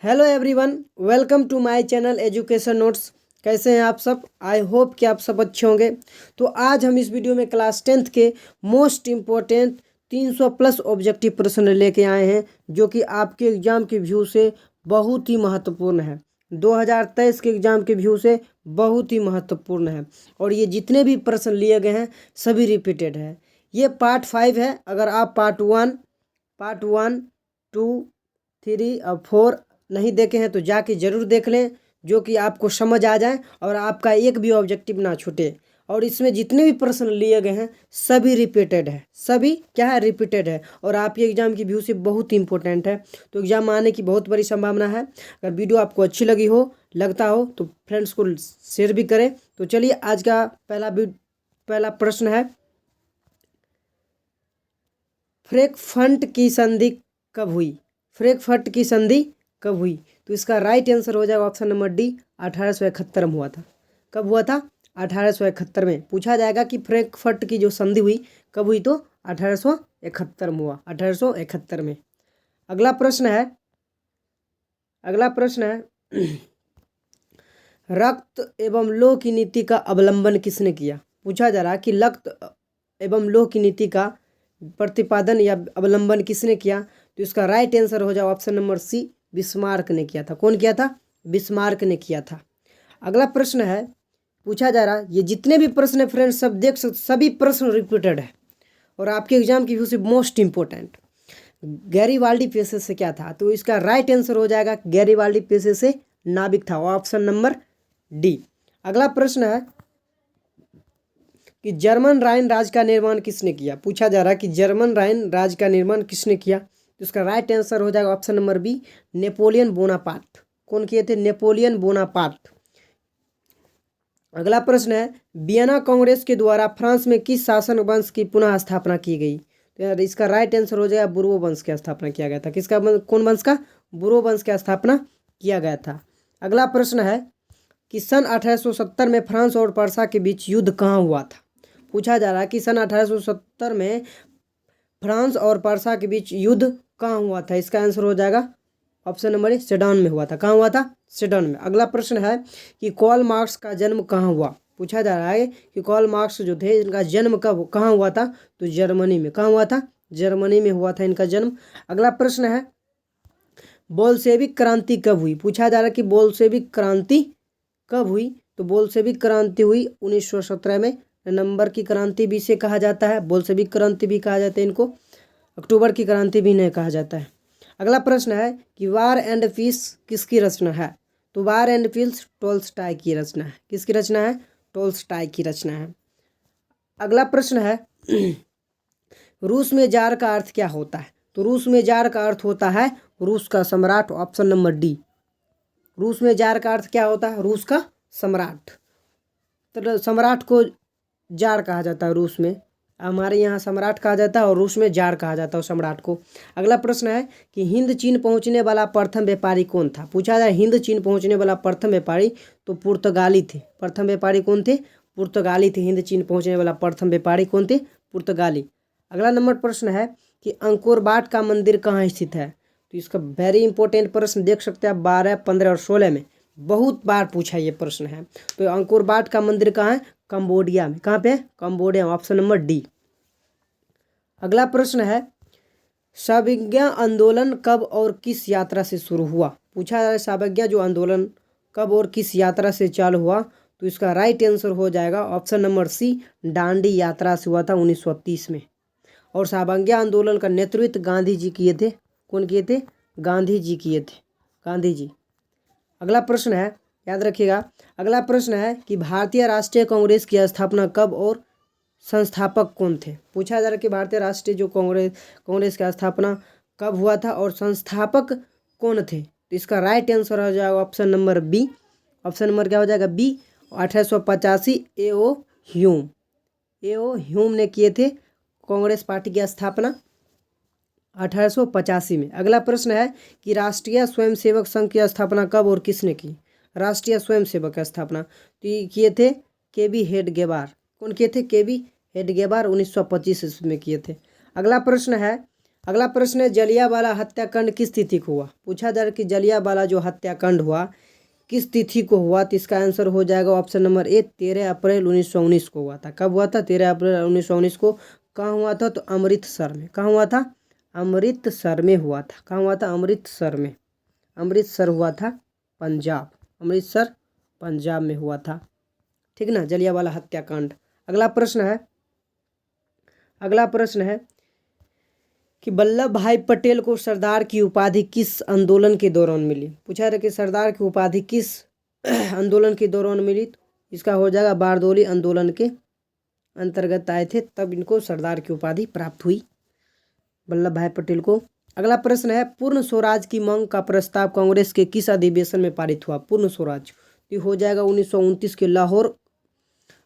Hello everyone, welcome to my channel education notes. कैसे हैं आप सब? आई होप कि आप सब अच्छे होंगे। तो आज हम इस वीडियो में क्लास 10th के मोस्ट इम्पोर्टेंट 300 प्लस ऑब्जेक्टिव प्रश्न लेके आए हैं, जो कि आपके एग्जाम के व्यू से बहुत ही महत्वपूर्ण है। 2023 के एग्जाम के व्यू से बहुत ही महत्वपूर्ण है। और ये जितने भी प्रश्न लिए गए हैं सभी रिपीटेड है। ये पार्ट 5 है। अगर आप पार्ट 1, 2, 3 और 4 नहीं देखे हैं तो जाके ज़रूर देख लें, जो कि आपको समझ आ जाए और आपका एक भी ऑब्जेक्टिव ना छूटे। और इसमें जितने भी प्रश्न लिए गए हैं सभी रिपीटेड है। सभी क्या है? रिपीटेड है। और आपके एग्जाम की व्यू से बहुत इंपॉर्टेंट है। तो एग्जाम आने की बहुत बड़ी संभावना है। अगर वीडियो आपको अच्छी लगी हो, लगता हो, तो फ्रेंड्स को शेयर भी करें। तो चलिए, आज का पहला प्रश्न है, फ्रैंकफर्ट की संधि कब हुई? फ्रैंकफर्ट की संधि कब हुई? तो इसका राइट आंसर हो जाएगा ऑप्शन नंबर डी, 1871 में हुआ था। कब हुआ था? 1871 में। पूछा जाएगा कि फ्रैंकफर्ट की जो संधि हुई कब हुई, तो 1871 में हुआ, 1871 में। अगला प्रश्न है रक्त एवं लोह की नीति का अवलंबन किसने किया? पूछा जा रहा है कि रक्त एवं लोह की नीति का प्रतिपादन या अवलंबन किसने किया? तो इसका राइट आंसर हो जाए ऑप्शन नंबर सी, बिस्मार्क ने किया था। कौन किया था? बिस्मार्क ने किया था। अगला प्रश्न है, पूछा जा रहा है, ये जितने भी प्रश्न है फ्रेंड्स सब देख सकते, सभी प्रश्न रिपीटेड है और आपके एग्जाम की व्यू से मोस्ट इंपॉर्टेंट। गैरीबाल्डी पेशे से क्या था? तो इसका राइट आंसर हो जाएगा गैरीबाल्डी पेशे से नाविक था, ऑप्शन नंबर डी। अगला प्रश्न है कि जर्मन राइन राज्य का निर्माण किसने किया? पूछा जा रहा है कि जर्मन राइन राज्य का निर्माण किसने किया? तो इसका राइट आंसर हो जाएगा option number B, Napoleon Bonaparte. कौन किए थे? Napoleon Bonaparte. अगला प्रश्न है, वियना कांग्रेस के द्वारा फ्रांस में किस शासन वंश की पुनः स्थापना की गई? तो यार इसका राइट आंसर हो जाएगा बुर्बो वंश की स्थापना किया गया था। किसका? कौन वंश का? बुर्बो वंश की स्थापना किया गया था। अगला प्रश्न है कि सन 1870 में फ्रांस और पर्सा के बीच युद्ध कहाँ हुआ था? पूछा जा रहा है कि सन 1870 में फ्रांस और पर्सा के बीच युद्ध कहाँ हुआ था? इसका आंसर हो जाएगा ऑप्शन नंबर ए, सेडन में हुआ था। कहाँ हुआ था? सेडन में। अगला प्रश्न है कि कार्ल मार्क्स का जन्म कहाँ हुआ? पूछा जा रहा है कि कार्ल मार्क्स जो थे इनका जन्म कब कहाँ हुआ था? तो जर्मनी में। कहाँ हुआ था? जर्मनी में हुआ था इनका जन्म। अगला प्रश्न है, बोल्शेविक क्रांति कब हुई? पूछा जा रहा है कि बोल्शेविक क्रांति कब हुई? तो बोल्शेविक क्रांति हुई 1917 में। नवंबर की क्रांति भी इसे कहा जाता है, बोल्शेविक क्रांति भी कहा जाता है इनको, अक्टूबर की क्रांति भी नहीं कहा जाता है। अगला प्रश्न है कि वार एंड पीस किसकी रचना है? तो वार एंड पीस टोल्स्टॉय की रचना है। किसकी रचना है? टोल्स्टॉय की रचना है। अगला प्रश्न है, रूस में जार का अर्थ क्या होता है? तो रूस में जार का अर्थ होता है रूस का सम्राट, ऑप्शन नंबर डी। रूस में जार का अर्थ क्या होता है? रूस का सम्राट। तो सम्राट को जार कहा जाता है रूस में। हमारे यहाँ सम्राट कहा जाता है और रूस में जार कहा जाता है सम्राट को। अगला प्रश्न है कि हिंद चीन पहुँचने वाला प्रथम व्यापारी कौन था? पूछा जाए हिंद चीन पहुँचने वाला प्रथम व्यापारी, तो पुर्तगाली थे। प्रथम व्यापारी कौन थे? पुर्तगाली थे। हिंद चीन पहुँचने वाला प्रथम व्यापारी कौन थे? पुर्तगाली। अगला नंबर प्रश्न है कि अंकोर वाट का मंदिर कहाँ स्थित है? तो इसका वेरी इंपॉर्टेंट प्रश्न देख सकते हैं आप 12, 15 और 16 में बहुत बार पूछा ये प्रश्न है। तो अंकोर वाट का मंदिर कहाँ है? कंबोडिया में। कहाँ पे? Cambodia, option number D. अगला प्रश्न है, सावज्ञा आंदोलन कब और किस यात्रा से शुरू हुआ? पूछा जा रहा है सावज्ञा जो आंदोलन कब और किस यात्रा से चालू हुआ? तो इसका राइट आंसर हो जाएगा ऑप्शन नंबर सी, दांडी यात्रा से हुआ था 1930 में। और सावज्ञा आंदोलन का नेतृत्व गांधी जी किए थे। कौन किए थे? गांधी जी किए थे, गांधी जी। अगला प्रश्न है, याद रखिएगा, अगला प्रश्न है कि भारतीय राष्ट्रीय कांग्रेस की स्थापना कब और संस्थापक कौन थे? पूछा जा रहा है कि भारतीय राष्ट्रीय जो कांग्रेस की स्थापना कब हुआ था और संस्थापक कौन थे? तो इसका राइट आंसर हो जाएगा option number B. Option number क्या हो जाएगा? B, 1885 A O. Hume. A O. Hume ने किए थे कांग्रेस पार्टी की स्थापना 1885 में। अगला प्रश्न है कि राष्ट्रीय स्वयंसेवक संघ की स्थापना कब और किसने की? राष्ट्रीय स्वयंसेवक की स्थापना तो किए थे के.बी. हेडगेवार। कौन किए थे? के.बी. हेडगेवार 1925 में किए थे। अगला प्रश्न है, अगला प्रश्न है जलियांवाला हत्याकांड किस तिथि को हुआ। पूछा जा रहा है कि जलियांवाला जो हत्याकांड हुआ किस तिथि को हुआ, तो इसका आंसर हो जाएगा ऑप्शन नंबर ए 13 अप्रैल 1919 को हुआ था। कब हुआ था? 13 अप्रैल 1919 को। कहाँ हुआ था? तो अमृतसर में। कहाँ हुआ था? अमृतसर में हुआ था। कहाँ हुआ था? अमृतसर में। अमृतसर हुआ था पंजाब। अमृतसर पंजाब में हुआ था। ठीक ना, जलियांवाला हत्याकांड। अगला प्रश्न है कि वल्लभ भाई पटेल को सरदार की उपाधि किस आंदोलन के दौरान मिली। पूछा रहा कि सरदार की उपाधि किस आंदोलन के दौरान मिली, इसका हो जाएगा बारदोली आंदोलन के अंतर्गत आए थे, तब इनको सरदार की उपाधि प्राप्त हुई वल्लभ भाई पटेल को। अगला प्रश्न है पूर्ण स्वराज की मांग का प्रस्ताव कांग्रेस के किस अधिवेशन में पारित हुआ। पूर्ण स्वराज ये हो जाएगा 1929 के लाहौर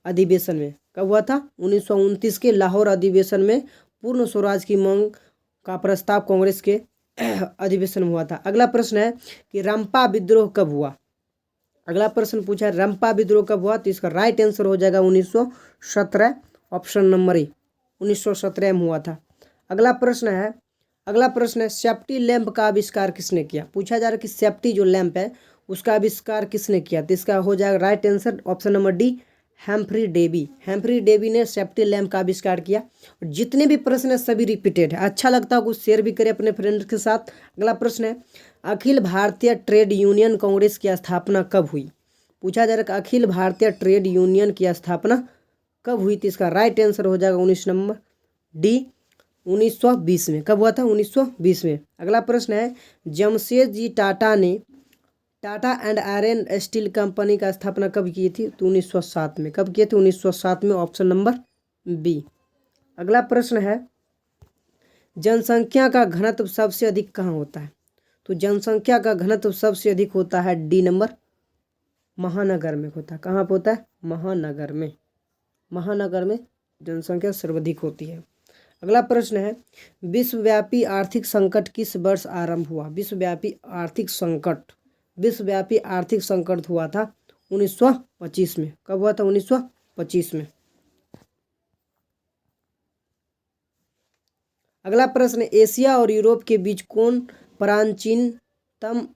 अधिवेशन में। कब हुआ था? 1929 के लाहौर अधिवेशन में पूर्ण स्वराज की मांग का प्रस्ताव कांग्रेस के अधिवेशन में हुआ था। अगला प्रश्न है कि रंपा विद्रोह कब हुआ। अगला प्रश्न पूछा है रंपा विद्रोह कब हुआ, तो इसका राइट आंसर हो जाएगा 1917, ऑप्शन नंबर ए 1917 में हुआ था। अगला प्रश्न है सेफ्टी लैंप का आविष्कार किसने किया। पूछा जा रहा है कि सेफ्टी जो लैंप है उसका आविष्कार किसने किया, तो इसका हो जाएगा right answer option number D Humphry Davy. Humphry Davy ने सेफ्टी लैंप का आविष्कार किया। जितने भी प्रश्न है सभी रिपीटेड है, अच्छा लगता है कुछ शेयर भी करें अपने फ्रेंड्स के साथ। अगला प्रश्न है अखिल भारतीय ट्रेड यूनियन कांग्रेस की स्थापना कब हुई। पूछा जा रहा है कि अखिल भारतीय ट्रेड यूनियन की स्थापना कब हुई, तो इसका राइट आंसर हो जाएगा 19 नंबर डी 1920 में। कब हुआ था? 1920 में। अगला प्रश्न है जमशेदजी टाटा ने Tata and iron steel company का स्थापना कब की थी, तो 1907 में। कब किए थे? 1907 में, ऑप्शन नंबर बी। अगला प्रश्न है जनसंख्या का घनत्व सबसे अधिक कहाँ होता है, तो जनसंख्या का घनत्व सबसे अधिक होता है डी नंबर महानगर में होता है। कहाँ पर होता है? महानगर में। महानगर में जनसंख्या सर्वाधिक होती है। अगला प्रश्न है विश्वव्यापी आर्थिक संकट किस वर्ष आरंभ हुआ। विश्वव्यापी आर्थिक संकट हुआ था 1925 में। कब हुआ था? 1925 में। अगला प्रश्न एशिया और यूरोप के बीच कौन प्राचीनतम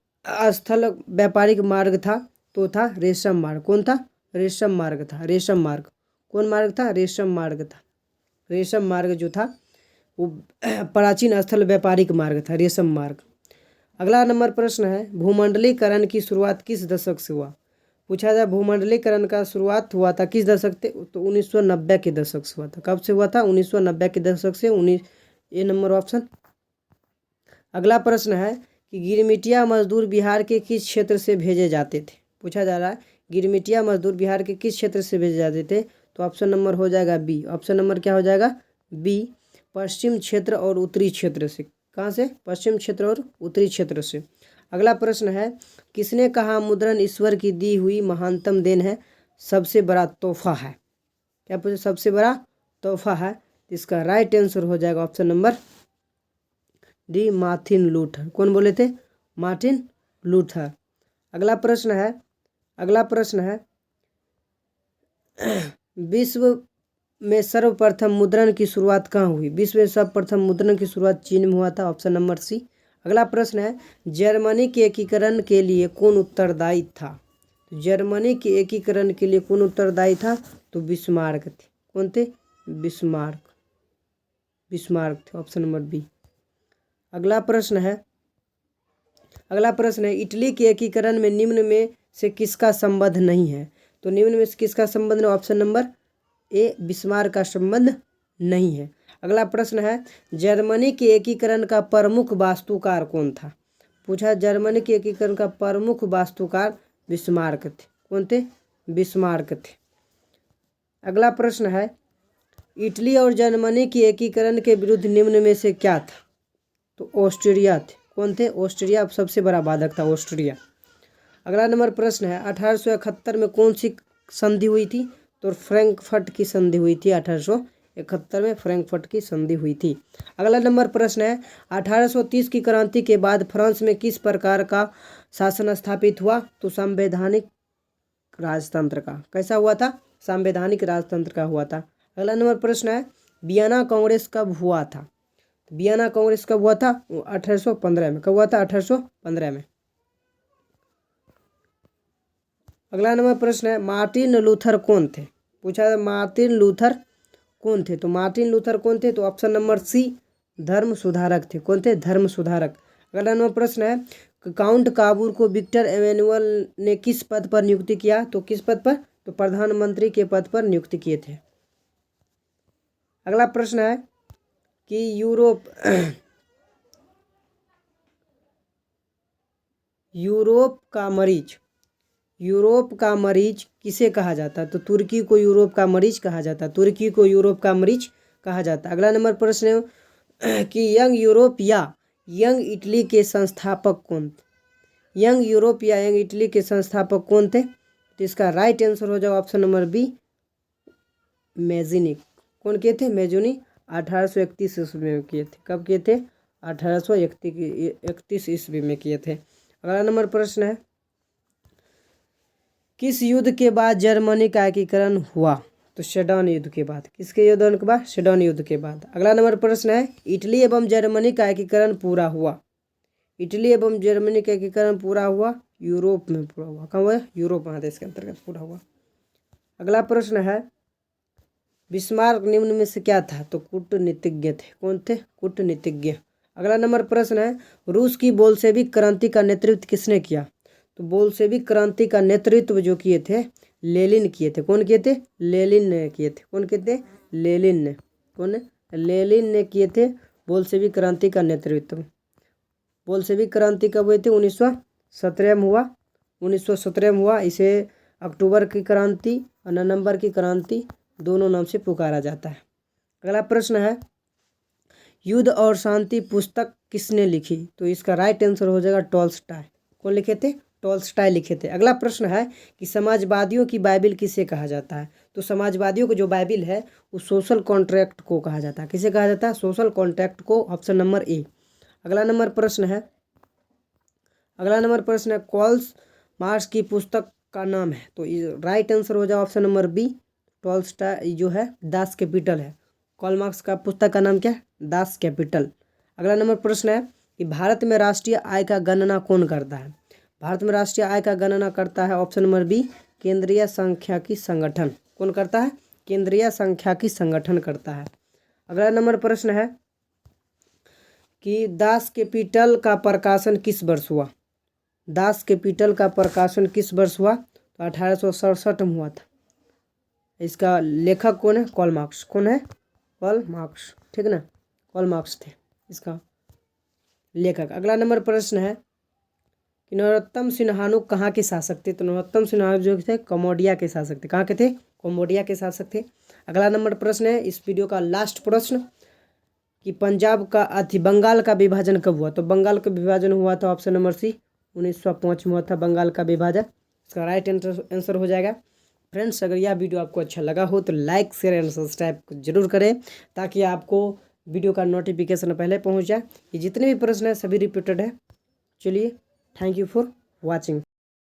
स्थल व्यापारिक मार्ग था, तो था रेशम मार्ग। कौन था? रेशम मार्ग था। रेशम मार्ग। कौन मार्ग था? रेशम मार्ग था। रेशम मार्ग जो था वो प्राचीन स्थल व्यापारिक मार्ग था, रेशम मार्ग। अगला नंबर प्रश्न है भूमंडलीकरण की शुरुआत किस दशक से हुआ। पूछा जाए भूमंडलीकरण का शुरुआत हुआ था किस दशक से, तो 1990 के दशक से हुआ था। कब से हुआ था? 1990 के दशक से। 19 ए नंबर ऑप्शन। अगला प्रश्न है कि गिरमिटिया मजदूर बिहार के किस क्षेत्र से भेजे जाते थे। पूछा जा रहा है गिरमिटिया मजदूर बिहार के किस क्षेत्र से भेजे जाते थे, तो ऑप्शन नंबर हो जाएगा बी। ऑप्शन नंबर क्या हो जाएगा? बी, पश्चिम क्षेत्र और उत्तरी क्षेत्र से। कहाँ से? पश्चिम क्षेत्र और उत्तरी क्षेत्र से। अगला प्रश्न है किसने कहा मुद्रण ईश्वर की दी हुई महानतम देन है, सबसे बड़ा तोहफा है। क्या पूछे? सबसे बड़ा तोहफा है। इसका राइट आंसर हो जाएगा option number D Martin Luther. कौन बोले थे? Martin Luther. अगला प्रश्न है विश्व में सर्वप्रथम मुद्रण की शुरुआत कहाँ हुई। विश्व में सर्वप्रथम मुद्रण की शुरुआत चीन में हुआ था, ऑप्शन नंबर सी। अगला प्रश्न है जर्मनी के एकीकरण के लिए कौन उत्तरदायी था। जर्मनी के एकीकरण के लिए कौन उत्तरदायी था, तो बिस्मार्क थे। कौन थे? बिस्मार्क थे, ऑप्शन नंबर बी। अगला प्रश्न है इटली के एकीकरण में निम्न में से किसका संबंध नहीं है, तो निम्न में से किसका संबंध नहीं, ऑप्शन नंबर ए बिस्मार्क का संबंध नहीं है। अगला प्रश्न है जर्मनी के एकीकरण का प्रमुख वास्तुकार कौन था। पूछा जर्मनी के एकीकरण का प्रमुख वास्तुकार बिस्मार्क थे। कौन थे? बिस्मार्क थे। अगला प्रश्न है इटली और जर्मनी के एकीकरण के विरुद्ध निम्न में से क्या था, तो ऑस्ट्रिया थे। कौन थे? ऑस्ट्रिया सबसे बड़ा बाधक था, ऑस्ट्रिया। अगला नंबर प्रश्न है 1871 में कौन सी संधि हुई थी, तो फ्रैंकफर्ट की संधि हुई थी। 1871 में फ्रैंकफर्ट की संधि हुई थी। अगला नंबर प्रश्न है 1830 की क्रांति के बाद फ्रांस में किस प्रकार का शासन स्थापित हुआ, तो संवैधानिक राजतंत्र का। कैसा हुआ था? संवैधानिक राजतंत्र का हुआ था। अगला नंबर प्रश्न है वियना कांग्रेस कब हुआ था, वियना कांग्रेस कब हुआ था? 1815 में। कब हुआ था? 1815 में। अगला नंबर प्रश्न है, मार्टिन लूथर कौन थे? पूछा है मार्टिन लूथर कौन थे? तो मार्टिन लूथर कौन थे? तो ऑप्शन नंबर सी, धर्म सुधारक थे। कौन थे? धर्म सुधारक। अगला नंबर प्रश्न है, काउंट काबूर को विक्टर एमेनुअल ने किस पद पर नियुक्ति किया? तो किस पद पर? तो प्रधानमंत्री के पद पर नियुक्त किए थे। अगला प्रश्न है कि यूरोप का मरीज किसे कहा जाता है? तो तुर्की को यूरोप का मरीज कहा जाता है। तुर्की को यूरोप का मरीज कहा जाता है। अगला नंबर प्रश्न है कि यंग यूरोप या यंग इटली के संस्थापक कौन थे? यंग यूरोप या यंग इटली के संस्थापक कौन थे? तो इसका राइट आंसर हो जाएगा ऑप्शन नंबर बी, मेजिनी। कौन किए थे? मेजोनी 1831 ईस्वी में किए थे। कब किए थे? 1831 ईस्वी में किए थे। अगला नंबर प्रश्न है, किस युद्ध के बाद जर्मनी का एकीकरण हुआ? तो सेडन युद्ध के बाद। किसके युद्ध के बाद? सेडन युद्ध के बाद। अगला नंबर प्रश्न है, इटली एवं जर्मनी का एकीकरण पूरा हुआ? इटली एवं जर्मनी का एकीकरण पूरा हुआ यूरोप में पूरा हुआ। कहाँ हुआ? यूरोप महादेश के अंतर्गत पूरा हुआ। अगला प्रश्न है, बिस्मार्क निम्न में से क्या था? तो कूटनीतिज्ञ थे। कौन थे? कूटनीतिज्ञ। अगला नंबर प्रश्न है, रूस की बोल्शेविक क्रांति का नेतृत्व किसने किया? तो बोल्शेविक क्रांति का नेतृत्व जो किए थे लेनिन किए थे। कौन किए थे? लेनिन ने किए थे। कौन किए थे? लेनिन ने। कौन? लेनिन ने किए थे बोल्शेविक क्रांति का नेतृत्व। बोल्शेविक क्रांति कब हुई थी? 1917 में हुआ। 1917 में हुआ। इसे अक्टूबर की क्रांति और नवंबर की क्रांति दोनों नाम से पुकारा जाता है। अगला प्रश्न है, युद्ध और शांति पुस्तक किसने लिखी? तो इसका राइट आंसर हो जाएगा टॉल्स्टॉय। कौन लिखे थे? टॉल्स्टॉय लिखे थे। अगला प्रश्न है कि समाजवादियों की बाइबिल किसे कहा जाता है? तो समाजवादियों को जो बाइबिल है वो सोशल कॉन्ट्रैक्ट को कहा जाता है। किसे कहा जाता है? सोशल कॉन्ट्रैक्ट को। Option number A. अगला नंबर प्रश्न है, कॉल्स मार्क्स की पुस्तक का नाम है? तो राइट आंसर हो जाएगा ऑप्शन नंबर बी, टॉल्स्टॉय जो है दास कैपिटल है। कार्ल मार्क्स का पुस्तक का नाम क्या है? Das Kapital. अगला नंबर प्रश्न है कि भारत में राष्ट्रीय आय का गणना कौन करता है? भारत में राष्ट्रीय आय का गणना करता है ऑप्शन नंबर बी, केंद्रीय सांख्यिकी संगठन। कौन करता है? केंद्रीय सांख्यिकी संगठन करता है। अगला नंबर प्रश्न है कि दास कैपिटल का प्रकाशन किस वर्ष हुआ? दास कैपिटल का प्रकाशन किस वर्ष हुआ? तो 1867 में हुआ था। इसका लेखक कौन है? Karl Marx. कौन है? Karl Marx. ठीक ना, कार्ल मार्क्स थे इसका लेखक। अगला नंबर प्रश्न है कि नरोत्तम सिंहानु कहाँ के शासक थे? तो नरोत्तम सिंहानु जो थे कम्बोडिया के शासक थे। कहाँ के थे? कम्बोडिया के शासक थे। अगला नंबर प्रश्न है, इस वीडियो का लास्ट प्रश्न, कि पंजाब का बंगाल का विभाजन कब हुआ? तो बंगाल का विभाजन हुआ था ऑप्शन नंबर सी, 1905 में हुआ था बंगाल का विभाजन। इसका राइट आंसर हो जाएगा। फ्रेंड्स, अगर यह वीडियो आपको अच्छा लगा हो तो लाइक, शेयर एंड सब्सक्राइब जरूर करें ताकि आपको वीडियो का नोटिफिकेशन पहले पहुंच जाए। ये जितने भी प्रश्न हैं सभी रिपीटेड है। चलिए, थैंक यू फॉर वॉचिंग।